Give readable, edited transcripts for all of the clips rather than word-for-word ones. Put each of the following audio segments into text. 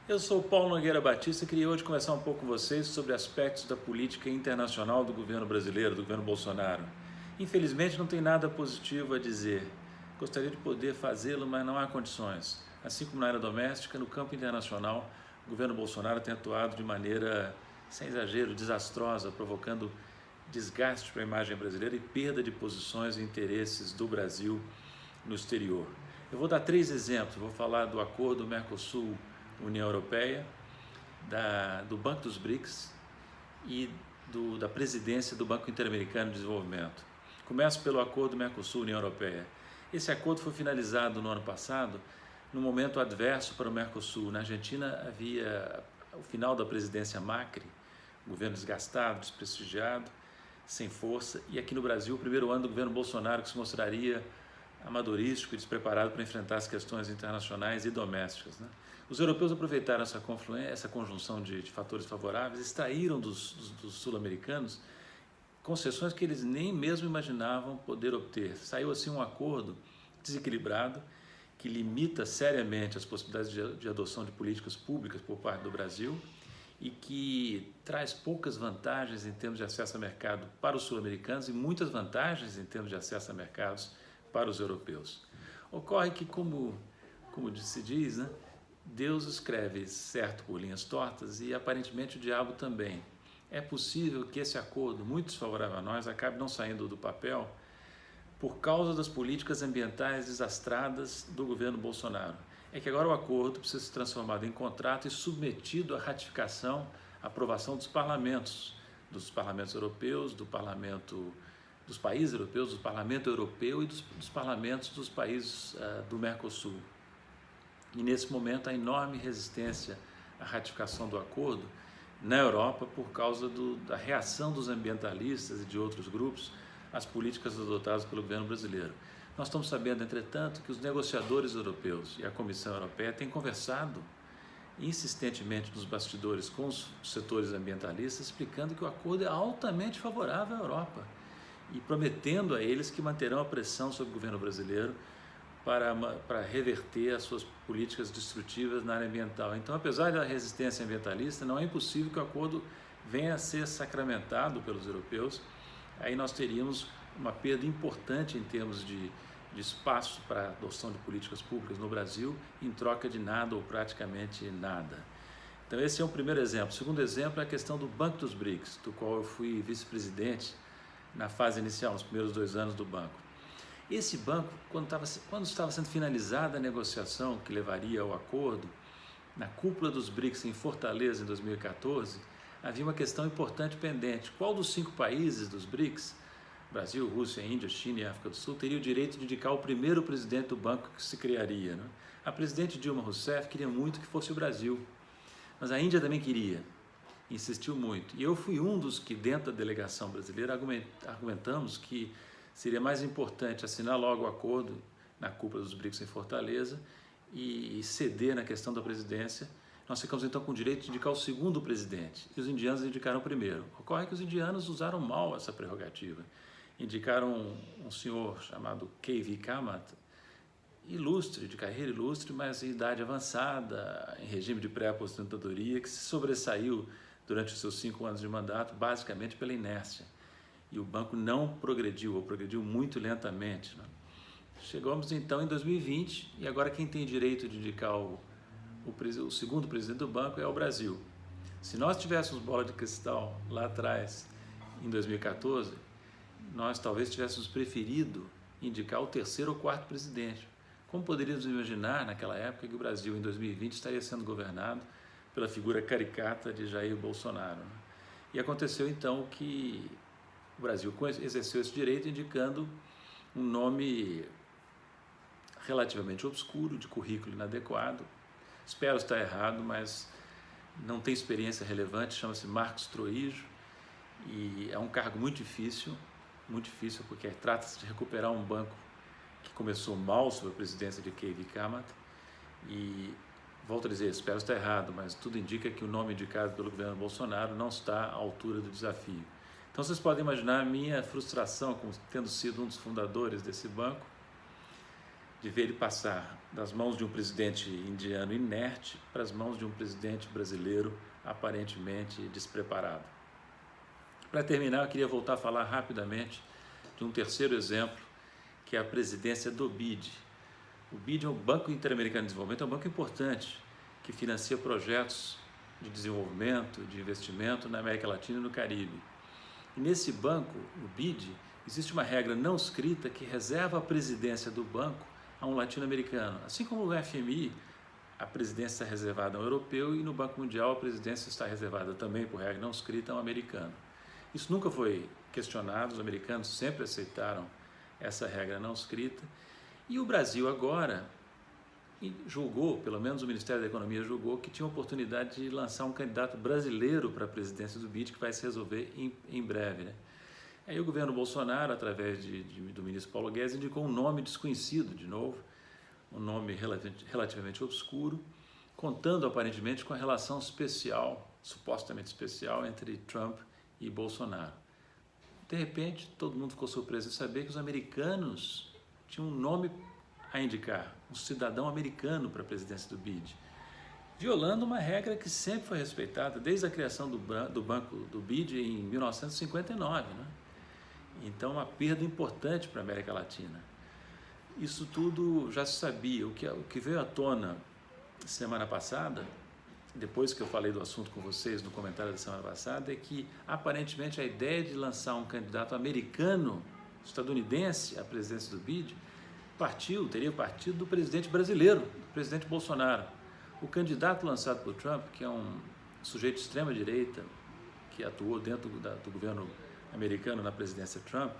Eu sou Paulo Nogueira Batista e queria hoje conversar um pouco com vocês sobre aspectos da política internacional do governo brasileiro, do governo Bolsonaro. Infelizmente não tem nada positivo a dizer. Gostaria de poder fazê-lo, mas não há condições. Assim como na área doméstica, no campo internacional, o governo Bolsonaro tem atuado de maneira, sem exagero, desastrosa, provocando desgaste para a imagem brasileira e perda de posições e interesses do Brasil no exterior. Eu vou dar 3 exemplos. Vou falar do acordo Mercosul-União Europeia, do Banco dos BRICS e da presidência do Banco Interamericano de Desenvolvimento. Começo pelo acordo Mercosul-União Europeia. Esse acordo foi finalizado no ano passado, num momento adverso para o Mercosul. Na Argentina havia o final da presidência Macri, governo desgastado, desprestigiado, sem força, e aqui no Brasil o primeiro ano do governo Bolsonaro, que se mostraria amadorístico e despreparado para enfrentar as questões internacionais e domésticas, né? Os europeus aproveitaram essa confluência, essa conjunção de fatores favoráveis, extraíram dos sul-americanos concessões que eles nem mesmo imaginavam poder obter. Saiu assim um acordo desequilibrado que limita seriamente as possibilidades de adoção de políticas públicas por parte do Brasil e que traz poucas vantagens em termos de acesso a mercado para os sul-americanos e muitas vantagens em termos de acesso a mercados para os europeus. Ocorre que, como se diz, né, Deus escreve certo por linhas tortas e aparentemente o diabo também. É possível que esse acordo, muito desfavorável a nós, acabe não saindo do papel por causa das políticas ambientais desastradas do governo Bolsonaro. É que agora o acordo precisa ser transformado em contrato e submetido à ratificação, à aprovação dos parlamentos europeus, dos países europeus, do Parlamento Europeu e dos parlamentos dos países do Mercosul. E nesse momento há enorme resistência à ratificação do acordo na Europa por causa da reação dos ambientalistas e de outros grupos às políticas adotadas pelo governo brasileiro. Nós estamos sabendo, entretanto, que os negociadores europeus e a Comissão Europeia têm conversado insistentemente nos bastidores com os setores ambientalistas, explicando que o acordo é altamente favorável à Europa e prometendo a eles que manterão a pressão sobre o governo brasileiro para reverter as suas políticas destrutivas na área ambiental. Então, apesar da resistência ambientalista, não é impossível que o acordo venha a ser sacramentado pelos europeus. Aí nós teríamos uma perda importante em termos de espaço para a adoção de políticas públicas no Brasil, em troca de nada ou praticamente nada. Então esse é um primeiro exemplo. O segundo exemplo é a questão do Banco dos BRICS, do qual eu fui vice-presidente na fase inicial, nos primeiros 2 anos do banco. Esse banco, quando estava sendo finalizada a negociação que levaria ao acordo, na cúpula dos BRICS em Fortaleza, em 2014, havia uma questão importante pendente. Qual dos 5 países dos BRICS, Brasil, Rússia, Índia, China e África do Sul, teria o direito de indicar o primeiro presidente do banco que se criaria, né? A presidente Dilma Rousseff queria muito que fosse o Brasil, mas a Índia também queria, insistiu muito. E eu fui um dos que, dentro da delegação brasileira, argumentamos que seria mais importante assinar logo o acordo na cúpula dos BRICS em Fortaleza e ceder na questão da presidência. Nós ficamos então com o direito de indicar o segundo presidente e os indianos indicaram o primeiro. Ocorre que os indianos usaram mal essa prerrogativa. Indicaram um senhor chamado K.V. Kamath, ilustre, de carreira ilustre, mas em idade avançada, em regime de pré-aposentadoria, que se sobressaiu durante os seus 5 anos de mandato, basicamente pela inércia. E o banco não progrediu, ou progrediu muito lentamente, né? Chegamos então em 2020 e agora quem tem direito de indicar o segundo presidente do banco é o Brasil. Se nós tivéssemos bola de cristal lá atrás, em 2014, nós talvez tivéssemos preferido indicar o 3º ou 4º presidente. Como poderíamos imaginar naquela época que o Brasil em 2020 estaria sendo governado pela figura caricata de Jair Bolsonaro, né? E aconteceu então que o Brasil exerceu esse direito indicando um nome relativamente obscuro, de currículo inadequado. Espero estar errado, mas não tem experiência relevante, chama-se Marcos Troijo e é um cargo muito difícil porque trata-se de recuperar um banco que começou mal sob a presidência de K.V. Kamath e, volto a dizer, espero estar errado, mas tudo indica que o nome indicado pelo governo Bolsonaro não está à altura do desafio. Então vocês podem imaginar a minha frustração como tendo sido um dos fundadores desse banco de ver ele passar das mãos de um presidente indiano inerte para as mãos de um presidente brasileiro aparentemente despreparado. Para terminar, eu queria voltar a falar rapidamente de um terceiro exemplo, que é a presidência do BID. O BID é o Banco Interamericano de Desenvolvimento, é um banco importante que financia projetos de desenvolvimento, de investimento na América Latina e no Caribe. E nesse banco, o BID, existe uma regra não escrita que reserva a presidência do banco a um latino-americano. Assim como no FMI, a presidência está reservada a um europeu e no Banco Mundial a presidência está reservada também, por regra não escrita, a um americano. Isso nunca foi questionado, os americanos sempre aceitaram essa regra não escrita. E o Brasil agora julgou, pelo menos o Ministério da Economia julgou, que tinha a oportunidade de lançar um candidato brasileiro para a presidência do BID, que vai se resolver em breve, né? Aí o governo Bolsonaro, através do ministro Paulo Guedes, indicou um nome desconhecido, de novo, um nome relativamente obscuro, contando aparentemente com a relação especial, supostamente especial, entre Trump e Bolsonaro. De repente, todo mundo ficou surpreso de saber que os americanos tinham um nome a indicar, um cidadão americano para a presidência do BID, violando uma regra que sempre foi respeitada desde a criação do banco do BID em 1959, né? Então, uma perda importante para a América Latina. Isso tudo já se sabia. O que veio à tona semana passada, depois que eu falei do assunto com vocês no comentário da semana passada, é que aparentemente a ideia de lançar um candidato americano, estadunidense, à presidência do BID, teria partido do presidente brasileiro, do presidente Bolsonaro. O candidato lançado por Trump, que é um sujeito de extrema direita, que atuou dentro do governo americano na presidência Trump,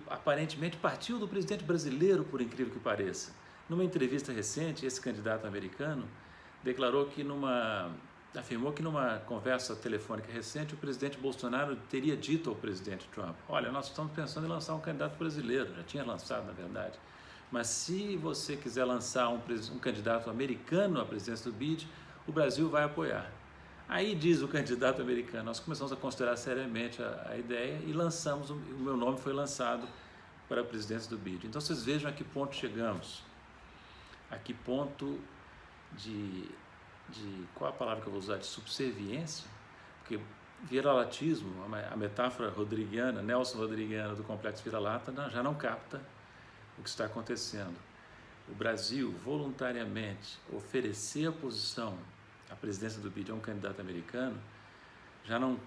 aparentemente partiu do presidente brasileiro, por incrível que pareça. Numa entrevista recente, esse candidato americano afirmou que numa conversa telefônica recente, o presidente Bolsonaro teria dito ao presidente Trump: olha, nós estamos pensando em lançar um candidato brasileiro, já tinha lançado na verdade, mas se você quiser lançar um candidato americano à presidência do BID, o Brasil vai apoiar. Aí diz o candidato americano: nós começamos a considerar seriamente a ideia e o meu nome foi lançado para a presidência do BID. Então vocês vejam a que ponto chegamos, a que ponto qual a palavra que eu vou usar, de subserviência, porque viralatismo, a metáfora rodriguiana, Nelson rodriguiana do complexo vira-lata já não capta o que está acontecendo. O Brasil voluntariamente oferecer a posição, a presidência do BID a um candidato americano, já não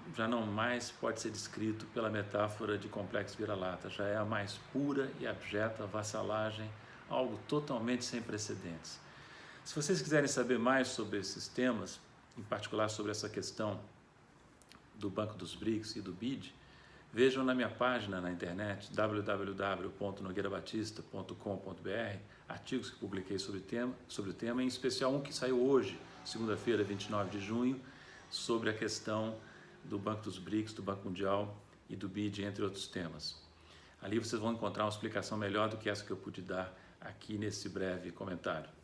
mais pode ser descrito pela metáfora de complexo vira-lata, já é a mais pura e abjeta vassalagem, algo totalmente sem precedentes. Se vocês quiserem saber mais sobre esses temas, em particular sobre essa questão do Banco dos BRICS e do BID, vejam na minha página na internet, www.nogueirabatista.com.br, artigos que publiquei sobre o tema, em especial um que saiu hoje, segunda-feira, 29 de junho, sobre a questão do Banco dos BRICS, do Banco Mundial e do BID, entre outros temas. Ali vocês vão encontrar uma explicação melhor do que essa que eu pude dar aqui nesse breve comentário.